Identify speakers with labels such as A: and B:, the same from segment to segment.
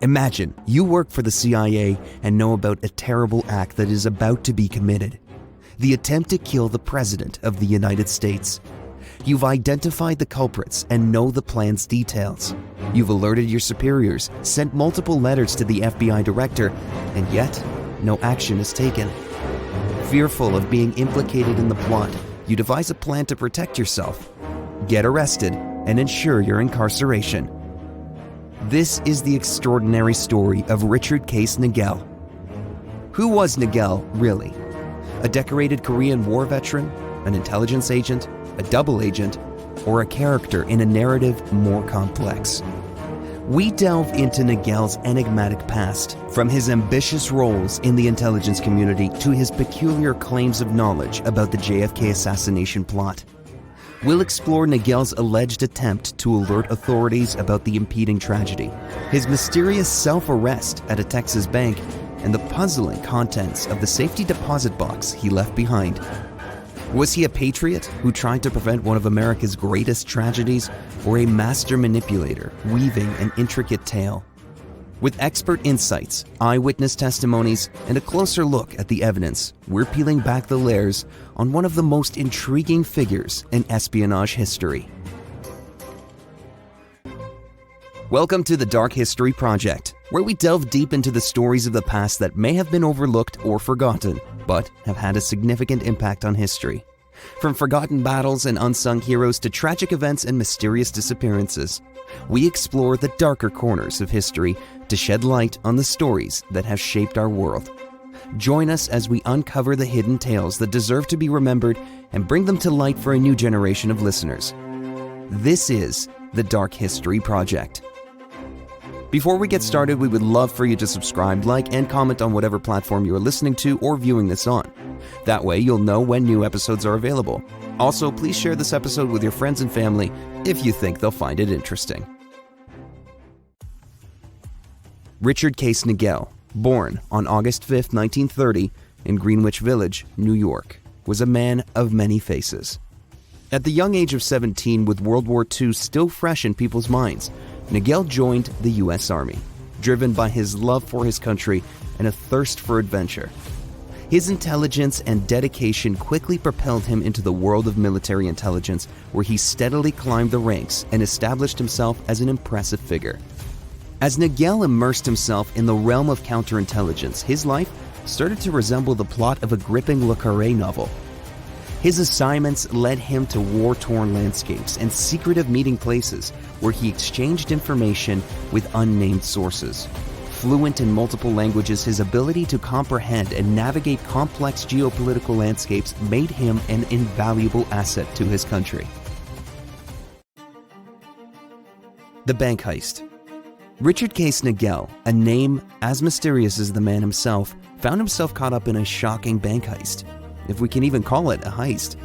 A: Imagine you work for the CIA and know about a terrible act that is about to be committed. The attempt to kill the President of the United States. You've identified the culprits and know the plan's details. You've alerted your superiors, sent multiple letters to the FBI director, and yet, no action is taken. Fearful of being implicated in the plot, you devise a plan to protect yourself, get arrested, and ensure your incarceration. This is the extraordinary story of Richard Case Niguel. Who was Niguel, really? A decorated Korean War veteran, an intelligence agent, a double agent, or a character in a narrative more complex? We delve into Niguel's enigmatic past, from his ambitious roles in the intelligence community to his peculiar claims of knowledge about the JFK assassination plot. We'll explore Niguel's alleged attempt to alert authorities about the impending tragedy, his mysterious self-arrest at a Texas bank, and the puzzling contents of the safety deposit box he left behind. Was he a patriot who tried to prevent one of America's greatest tragedies, or a master manipulator weaving an intricate tale? With expert insights, eyewitness testimonies, and a closer look at the evidence, we're peeling back the layers on one of the most intriguing figures in espionage history. Welcome to the Dark History Project, where we delve deep into the stories of the past that may have been overlooked or forgotten, but have had a significant impact on history. From forgotten battles and unsung heroes to tragic events and mysterious disappearances, we explore the darker corners of history to shed light on the stories that have shaped our world. Join us as we uncover the hidden tales that deserve to be remembered and bring them to light for a new generation of listeners. This is the Dark History Project. Before we get started, we would love for you to subscribe, like, and comment on whatever platform you are listening to or viewing this on. That way, you'll know when new episodes are available. Also, please share this episode with your friends and family if you think they'll find it interesting. Richard Case Niguel, born on August 5, 1930, in Greenwich Village, New York, was a man of many faces. At the young age of 17, with World War II still fresh in people's minds, Niguel joined the U.S. Army, driven by his love for his country and a thirst for adventure. His intelligence and dedication quickly propelled him into the world of military intelligence, where he steadily climbed the ranks and established himself as an impressive figure. As Niguel immersed himself in the realm of counterintelligence, his life started to resemble the plot of a gripping Le Carre novel. His assignments led him to war-torn landscapes and secretive meeting places where he exchanged information with unnamed sources. Fluent in multiple languages, his ability to comprehend and navigate complex geopolitical landscapes made him an invaluable asset to his country. The Bank Heist. Richard Case Niguel, a name as mysterious as the man himself, found himself caught up in a shocking bank heist, if we can even call it a heist,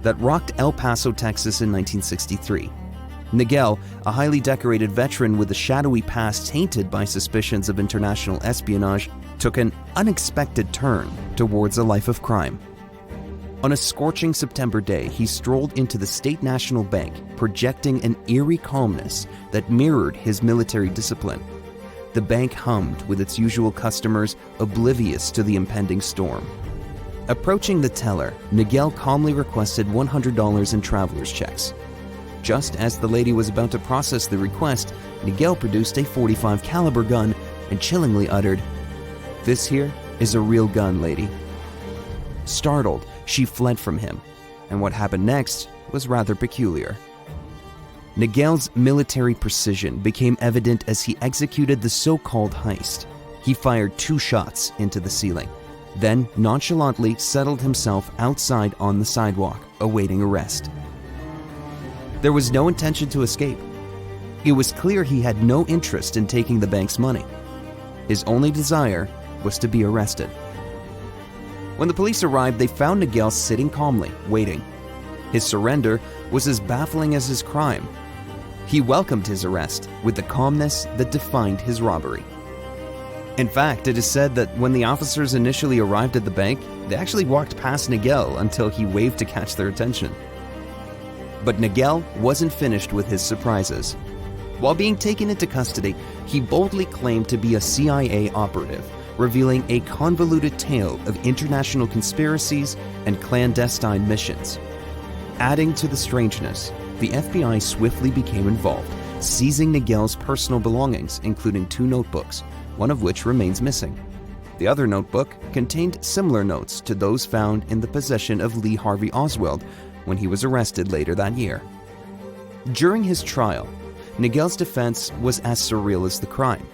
A: that rocked El Paso, Texas in 1963. Niguel, a highly decorated veteran with a shadowy past tainted by suspicions of international espionage, took an unexpected turn towards a life of crime. On a scorching September day, he strolled into the State National Bank, projecting an eerie calmness that mirrored his military discipline. The bank hummed with its usual customers, oblivious to the impending storm. Approaching the teller, Niguel calmly requested $100 in traveler's checks. Just as the lady was about to process the request, Niguel produced a .45 caliber gun and chillingly uttered, "This here is a real gun, lady." Startled, she fled from him, and what happened next was rather peculiar. Niguel's military precision became evident as he executed the so-called heist. He fired 2 shots into the ceiling, then nonchalantly settled himself outside on the sidewalk, awaiting arrest. There was no intention to escape. It was clear he had no interest in taking the bank's money. His only desire was to be arrested. When the police arrived, they found Niguel sitting calmly, waiting. His surrender was as baffling as his crime. He welcomed his arrest with the calmness that defined his robbery. In fact, it is said that when the officers initially arrived at the bank, they actually walked past Niguel until he waved to catch their attention. But Niguel wasn't finished with his surprises. While being taken into custody, he boldly claimed to be a CIA operative, revealing a convoluted tale of international conspiracies and clandestine missions. Adding to the strangeness, the FBI swiftly became involved, seizing Miguel's personal belongings, including 2 notebooks, one of which remains missing. The other notebook contained similar notes to those found in the possession of 𝐦𝐤𝐤𝐿 when he was arrested later that year. During his trial, Miguel's defense was as surreal as the crime.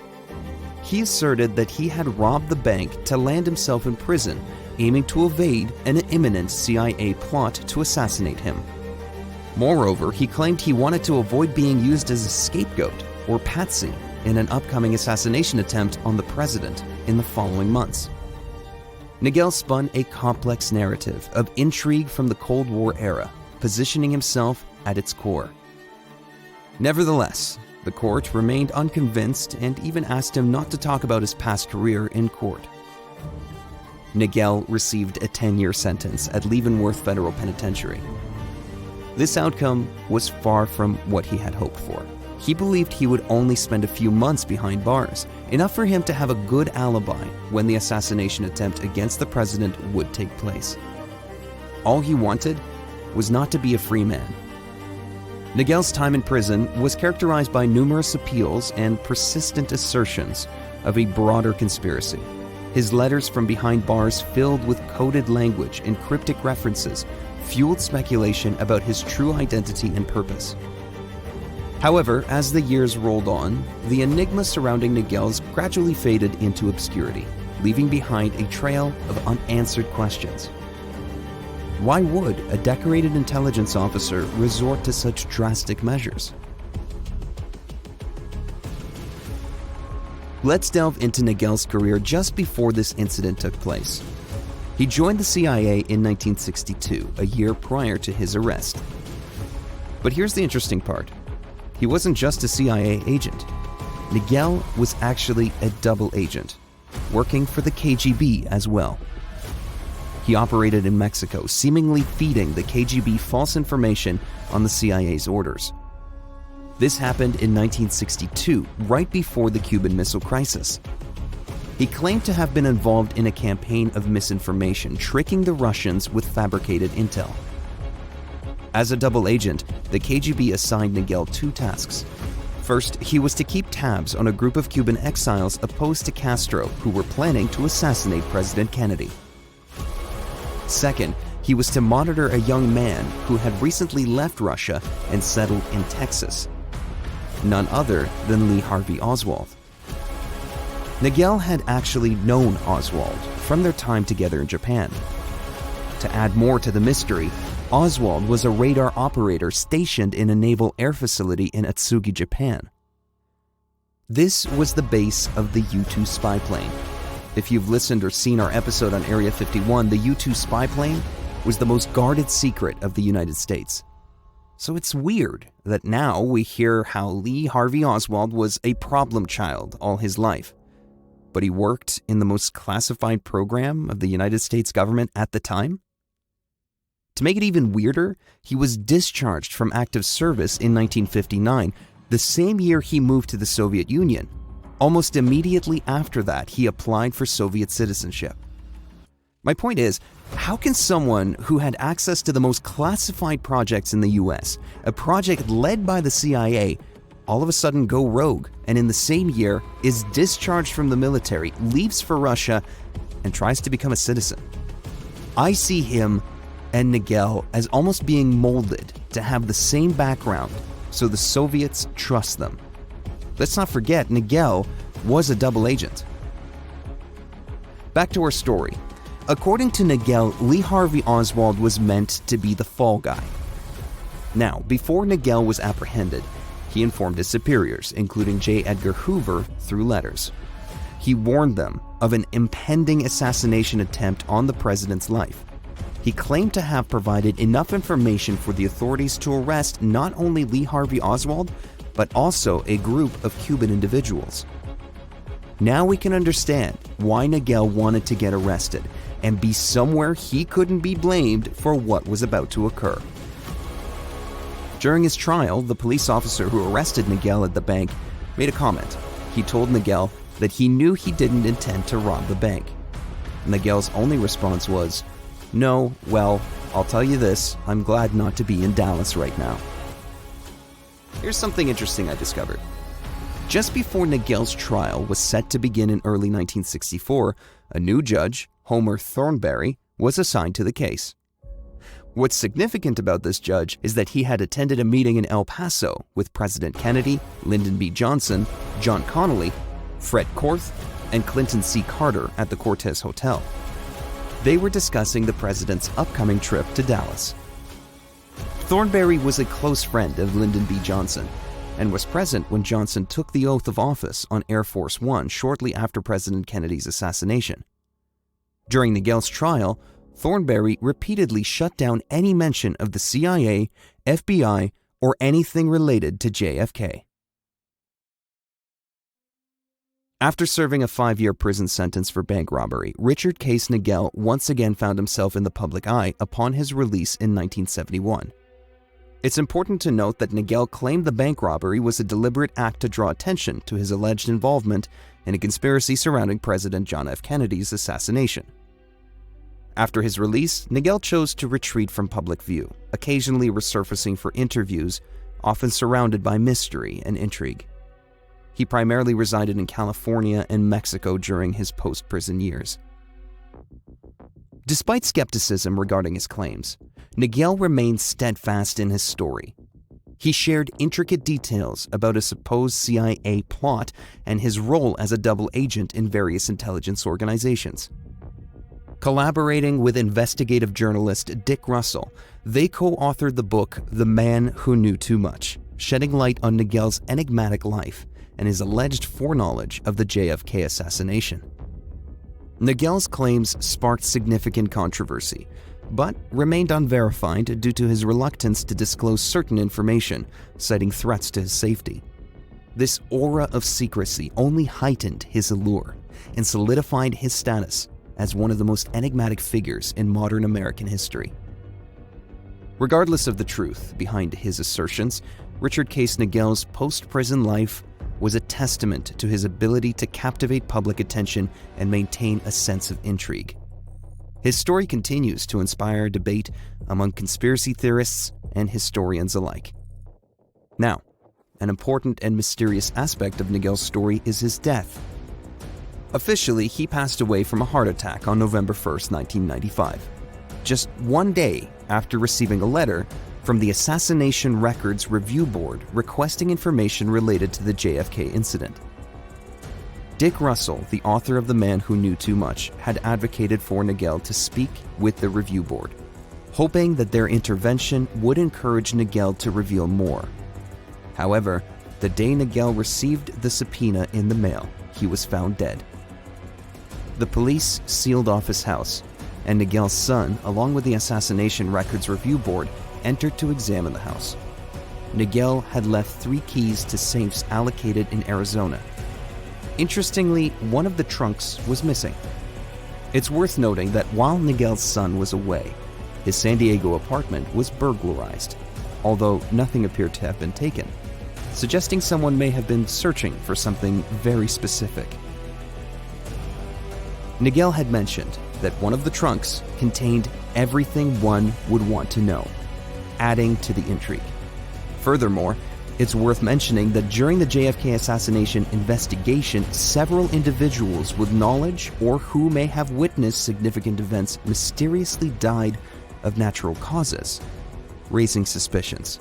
A: He asserted that he had robbed the bank to land himself in prison, aiming to evade an imminent CIA plot to assassinate him. Moreover, he claimed he wanted to avoid being used as a scapegoat or patsy in an upcoming assassination attempt on the president in the following months. Miguel spun a complex narrative of intrigue from the Cold War era, positioning himself at its core. Nevertheless, the court remained unconvinced and even asked him not to talk about his past career in court. Miguel received a 10-year sentence at Leavenworth Federal Penitentiary. This outcome was far from what he had hoped for. He believed he would only spend a few months behind bars, enough for him to have a good alibi when the assassination attempt against the president would take place. All he wanted was not to be a free man. Miguel's time in prison was characterized by numerous appeals and persistent assertions of a broader conspiracy. His letters from behind bars, filled with coded language and cryptic references, fueled speculation about his true identity and purpose. However, as the years rolled on, the enigma surrounding Miguel's gradually faded into obscurity, leaving behind a trail of unanswered questions. Why would a decorated intelligence officer resort to such drastic measures? Let's delve into Miguel's career just before this incident took place. He joined the CIA in 1962, a year prior to his arrest. But here's the interesting part. He wasn't just a CIA agent. Miguel was actually a double agent, working for the KGB as well. He operated in Mexico, seemingly feeding the KGB false information on the CIA's orders. This happened in 1962, right before the Cuban Missile Crisis. He claimed to have been involved in a campaign of misinformation, tricking the Russians with fabricated intel. As a double agent, the KGB assigned Miguel 2 tasks. First, he was to keep tabs on a group of Cuban exiles opposed to Castro who were planning to assassinate President Kennedy. Second, he was to monitor a young man who had recently left Russia and settled in Texas. None other than 𝐦𝐤𝐤𝐿. Miguel had actually known Oswald from their time together in Japan. To add more to the mystery, Oswald was a radar operator stationed in a naval air facility in Atsugi, Japan. This was the base of the U-2 spy plane. If you've listened or seen our episode on Area 51, the U-2 spy plane was the most guarded secret of the United States. So it's weird that now we hear how 𝐦𝐤𝐤𝐿 was a problem child all his life. But he worked in the most classified program of the United States government at the time? To make it even weirder, he was discharged from active service in 1959, the same year he moved to the Soviet Union. Almost immediately after that, he applied for Soviet citizenship. My point is, how can someone who had access to the most classified projects in the US, a project led by the CIA, all of a sudden go rogue and in the same year is discharged from the military, leaves for Russia, and tries to become a citizen? I see him and Miguel as almost being molded to have the same background, so the Soviets trust them. Let's not forget, Miguel was a double agent. Back to our story. According to Miguel, 𝐦𝐤𝐤𝐿 was meant to be the fall guy. Now, before Miguel was apprehended, he informed his superiors, including J. Edgar Hoover, through letters. He warned them of an impending assassination attempt on the president's life. He claimed to have provided enough information for the authorities to arrest not only 𝐦𝐤𝐤𝐿, but also a group of Cuban individuals. Now we can understand why Miguel wanted to get arrested and be somewhere he couldn't be blamed for what was about to occur. During his trial, the police officer who arrested Miguel at the bank made a comment. He told Miguel that he knew he didn't intend to rob the bank. Miguel's only response was, "No, well, I'll tell you this, I'm glad not to be in Dallas right now." Here's something interesting I discovered. Just before Miguel's trial was set to begin in early 1964, a new judge, Homer Thornberry, was assigned to the case. What's significant about this judge is that he had attended a meeting in El Paso with President Kennedy, Lyndon B. Johnson, John Connally, Fred Korth, and Clinton C. Carter at the Cortez Hotel. They were discussing the president's upcoming trip to Dallas. Thornberry was a close friend of Lyndon B. Johnson and was present when Johnson took the oath of office on Air Force One shortly after President Kennedy's assassination. During Miguel's trial, Thornberry repeatedly shut down any mention of the CIA, FBI, or anything related to JFK. After serving a 5-year prison sentence for bank robbery, Richard Case Niguel once again found himself in the public eye upon his release in 1971. It's important to note that Niguel claimed the bank robbery was a deliberate act to draw attention to his alleged involvement in a conspiracy surrounding President John F. Kennedy's assassination. After his release, Niguel chose to retreat from public view, occasionally resurfacing for interviews, often surrounded by mystery and intrigue. He primarily resided in California and Mexico during his post-prison years. Despite skepticism regarding his claims, Niguel remained steadfast in his story. He shared intricate details about a supposed CIA plot and his role as a double agent in various intelligence organizations. Collaborating with investigative journalist Dick Russell, they co-authored the book The Man Who Knew Too Much, shedding light on Miguel's enigmatic life and his alleged foreknowledge of the JFK assassination. Niguel's claims sparked significant controversy, but remained unverified due to his reluctance to disclose certain information, citing threats to his safety. This aura of secrecy only heightened his allure and solidified his status as one of the most enigmatic figures in modern American history. Regardless of the truth behind his assertions, Richard Case Niguel's post-prison life was a testament to his ability to captivate public attention and maintain a sense of intrigue. His story continues to inspire debate among conspiracy theorists and historians alike. Now, an important and mysterious aspect of Niguel's story is his death. Officially, he passed away from a heart attack on November 1st, 1995, just one day after receiving a letter from the Assassination Records Review Board requesting information related to the JFK incident. Dick Russell, the author of The Man Who Knew Too Much, had advocated for Niguel to speak with the review board, hoping that their intervention would encourage Niguel to reveal more. However, the day Niguel received the subpoena in the mail, he was found dead. The police sealed off his house, and Miguel's son, along with the Assassination Records Review Board, entered to examine the house. Niguel had left 3 keys to safes allocated in Arizona. Interestingly, one of the trunks was missing. It's worth noting that while Miguel's son was away, his San Diego apartment was burglarized, although nothing appeared to have been taken, suggesting someone may have been searching for something very specific. Niguel had mentioned that one of the trunks contained everything one would want to know, adding to the intrigue. Furthermore, it's worth mentioning that during the JFK assassination investigation, several individuals with knowledge or who may have witnessed significant events mysteriously died of natural causes, raising suspicions.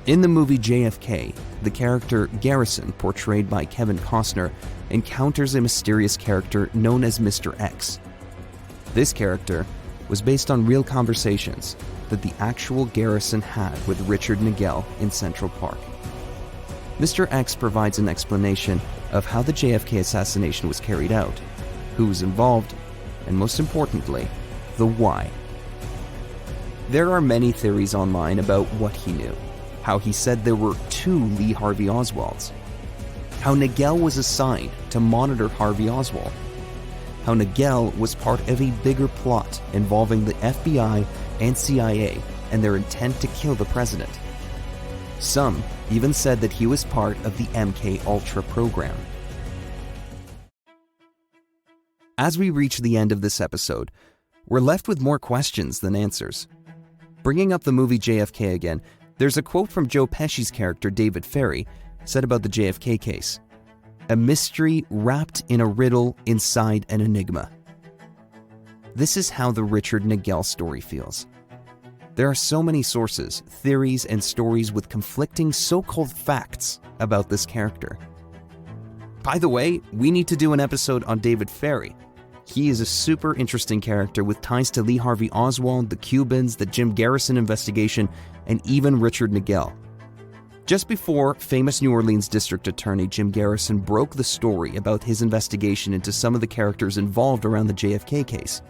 A: In the movie JFK, the character Garrison, portrayed by Kevin Costner, encounters a mysterious character known as Mr. X. This character was based on real conversations that the actual Garrison had with Richard Niguel in Central Park. Mr. X provides an explanation of how the JFK assassination was carried out, who was involved, and most importantly, the why. There are many theories online about what he knew, how he said there were 2 Lee Harvey Oswalds, how Niguel was assigned to monitor Harvey Oswald, how Niguel was part of a bigger plot involving the FBI and CIA and their intent to kill the president, Some even said that he was part of the MKUltra program. As we reach the end of this episode, we're left with more questions than answers. Bringing up the movie JFK again, there's a quote from Joe Pesci's character David Ferry said about the JFK case: "A mystery wrapped in a riddle inside an enigma." This is how the Richard Niguel story feels. There are so many sources, theories, and stories with conflicting so-called facts about this character. By the way, we need to do an episode on David Ferry. He is a super interesting character with ties to Lee Harvey Oswald, the Cubans, the Jim Garrison investigation, and even Richard Niguel. Just before famous New Orleans District Attorney Jim Garrison broke the story about his investigation into some of the characters involved around the JFK case,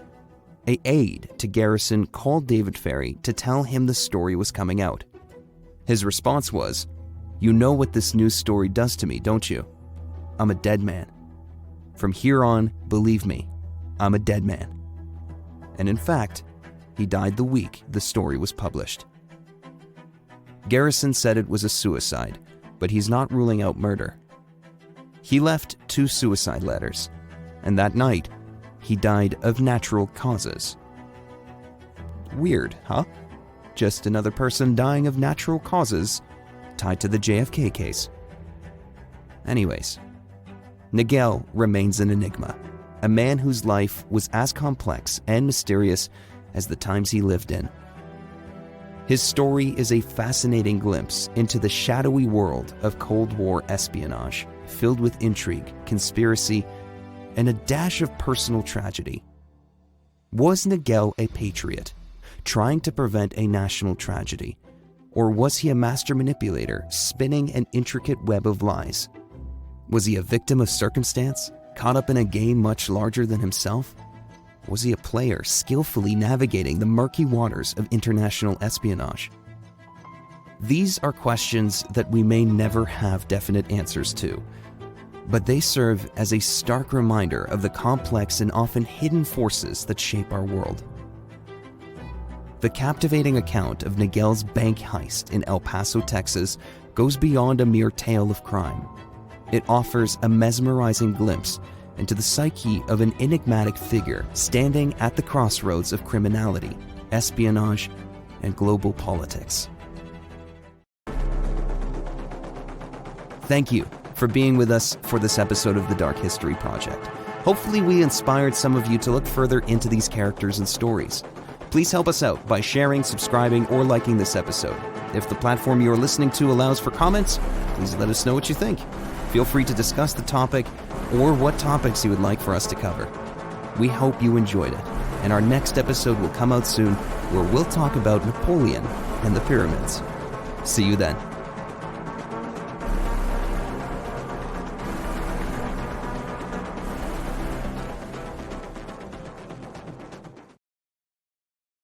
A: an aide to Garrison called David Ferry to tell him the story was coming out. His response was, "You know what this news story does to me, don't you? I'm a dead man. From here on, believe me, I'm a dead man." And in fact, he died the week the story was published. Garrison said it was a suicide, but he's not ruling out murder. He left 2 suicide letters, and that night, he died of natural causes. Weird, huh? Just another person dying of natural causes tied to the JFK case. Anyways, Niguel remains an enigma, a man whose life was as complex and mysterious as the times he lived in. His story is a fascinating glimpse into the shadowy world of Cold War espionage, filled with intrigue, conspiracy, and a dash of personal tragedy. Was Niguel a patriot, trying to prevent a national tragedy? Or was he a master manipulator, spinning an intricate web of lies? Was he a victim of circumstance, caught up in a game much larger than himself? Was he a player skillfully navigating the murky waters of international espionage? These are questions that we may never have definite answers to, but they serve as a stark reminder of the complex and often hidden forces that shape our world. The captivating account of Miguel's bank heist in El Paso, Texas, goes beyond a mere tale of crime. It offers a mesmerizing glimpse into the psyche of an enigmatic figure standing at the crossroads of criminality, espionage, and global politics. Thank you for being with us for this episode of the Dark History Project. Hopefully we inspired some of you to look further into these characters and stories. Please help us out by sharing, subscribing, or liking this episode. If the platform you are listening to allows for comments, please let us know what you think. Feel free to discuss the topic or what topics you would like for us to cover. We hope you enjoyed it, and our next episode will come out soon where we'll talk about Napoleon and the pyramids. See you then.